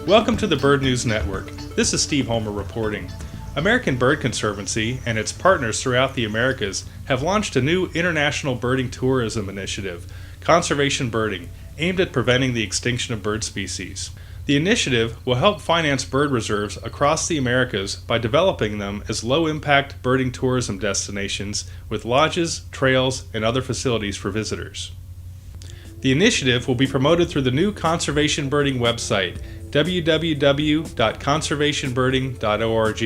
Welcome to the Bird News Network. This is Steve Homer reporting. American Bird Conservancy and its partners throughout the Americas have launched a new international birding tourism initiative, Conservation Birding, aimed at preventing the extinction of bird species. The initiative will help finance bird reserves across the Americas by developing them as low-impact birding tourism destinations with lodges, trails, and other facilities for visitors. The initiative will be promoted through the new Conservation Birding website, www.conservationbirding.org.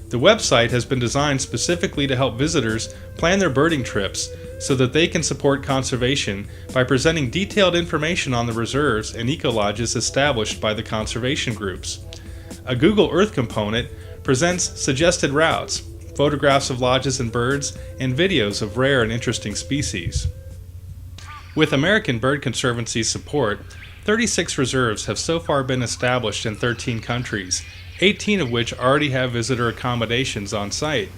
The website has been designed specifically to help visitors plan their birding trips so that they can support conservation by presenting detailed information on the reserves and ecolodges established by the conservation groups. A Google Earth component presents suggested routes, photographs of lodges and birds, and videos of rare and interesting species. With American Bird Conservancy's support, 36 reserves have so far been established in 13 countries, 18 of which already have visitor accommodations on site.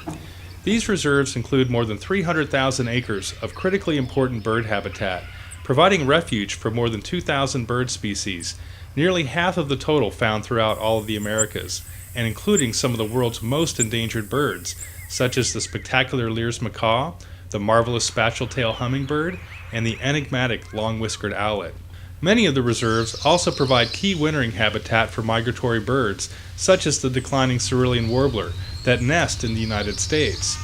These reserves include more than 300,000 acres of critically important bird habitat, providing refuge for more than 2,000 bird species, nearly half of the total found throughout all of the Americas, and including some of the world's most endangered birds, such as the spectacular Lear's macaw, the marvelous spatule-tail hummingbird, and the enigmatic long-whiskered owlet. Many of the reserves also provide key wintering habitat for migratory birds, such as the declining cerulean warbler, that nest in the United States.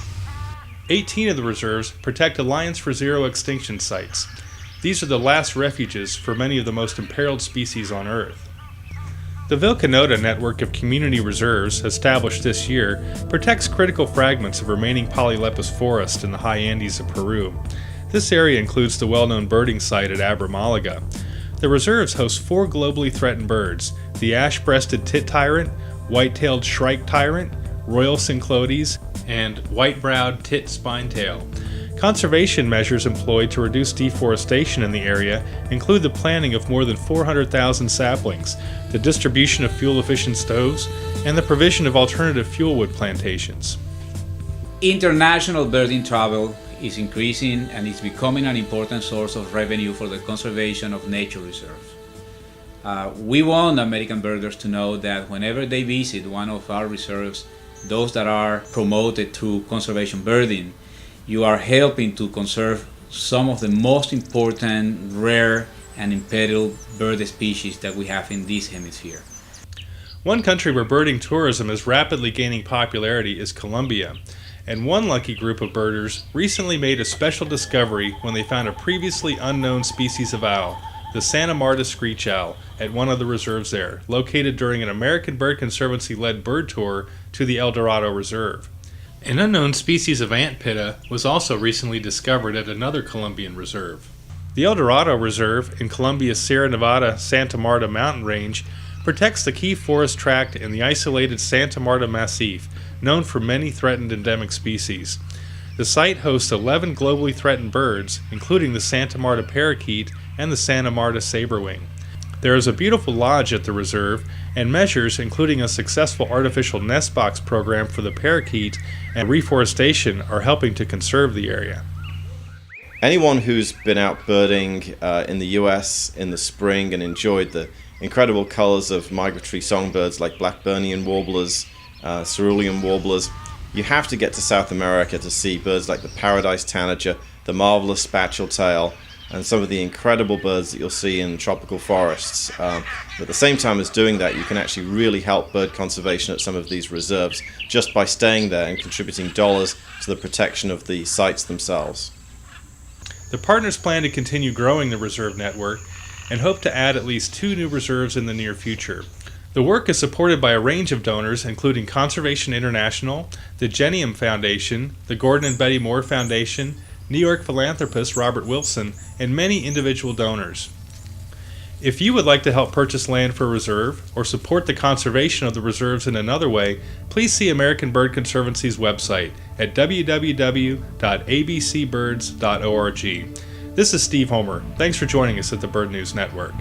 18 of the reserves protect Alliance for Zero extinction sites. These are the last refuges for many of the most imperiled species on Earth. The Vilcanota network of community reserves, established this year, protects critical fragments of remaining polylepis forest in the high Andes of Peru. This area includes the well-known birding site at Abramalaga. The reserves host 4 globally threatened birds: the ash-breasted tit tyrant, white-tailed shrike tyrant, Royal Cyclodes, and white-browed tit spinetail. Conservation measures employed to reduce deforestation in the area include the planting of more than 400,000 saplings, the distribution of fuel-efficient stoves, and the provision of alternative fuel wood plantations. International birding travel is increasing and is becoming an important source of revenue for the conservation of nature reserves. We want American birders to know that whenever they visit one of our reserves, those that are promoted through conservation birding, you are helping to conserve some of the most important rare and imperiled bird species that we have in this hemisphere. One country where birding tourism is rapidly gaining popularity is Colombia, and one lucky group of birders recently made a special discovery when they found a previously unknown species of owl, the Santa Marta Screech-owl, at one of the reserves there, located during an American Bird Conservancy-led bird tour to the El Dorado Reserve. An unknown species of ant pitta was also recently discovered at another Colombian reserve. The El Dorado Reserve in Colombia's Sierra Nevada Santa Marta mountain range protects the key forest tract in the isolated Santa Marta Massif, known for many threatened endemic species. The site hosts 11 globally threatened birds, including the Santa Marta Parakeet and the Santa Marta Saberwing. There is a beautiful lodge at the reserve, and measures including a successful artificial nest box program for the parakeet and reforestation are helping to conserve the area. Anyone who's been out birding in the US in the spring and enjoyed the incredible colors of migratory songbirds like Blackburnian warblers, cerulean warblers, you have to get to South America to see birds like the paradise tanager, the marvelous spatule-tail, and some of the incredible birds that you'll see in tropical forests. But at the same time as doing that, you can actually really help bird conservation at some of these reserves just by staying there and contributing dollars to the protection of the sites themselves. The partners plan to continue growing the reserve network and hope to add at least 2 new reserves in the near future. The work is supported by a range of donors, including Conservation International, the Genium Foundation, the Gordon and Betty Moore Foundation, New York philanthropist Robert Wilson, and many individual donors. If you would like to help purchase land for a reserve or support the conservation of the reserves in another way, please see American Bird Conservancy's website at www.abcbirds.org. This is Steve Homer. Thanks for joining us at the Bird News Network.